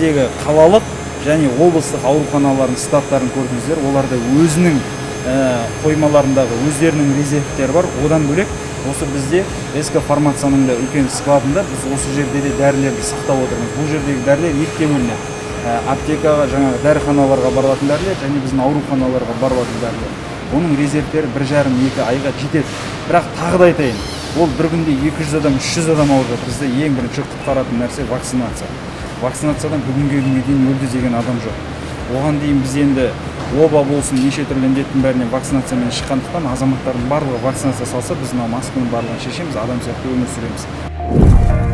біздегі қалалық және облыстық ауруханалардың штаттарын көрдіңіздер. Оларда өзінің қоймаларындағы өздерінің резервтері бар. Одан бөлек осы бізде СК Фармацияның да үлкен складында біз осы жерде де дәрілерді сақтап отырмыз. Бұл жердегі дәрілер екіге бөлінеді. Аптекаға, жаңағы дәріханаларға барылатын дәрілер және біздің ауруханаларға барылатын дәрілер. Оның резервтері 1,5-2 айға жетеді. Бірақ тағы да айтайын, ол бір күнде 200 адам, 300 адам алып жатыр. Бізде ең бірінші құтқаратын нәрсе вакцинация. Вакцинациядан бүгінге дейін өлді деген адам жоқ. Оған дейін біз енді оба болсын, неше түрлі індеттің бәрінен вакцинациямен шыққандықтан азаматтардың барлығы вакцинация салса, біз мына масканың барлығын шешеміз, адам сияқты өмір сүреміз.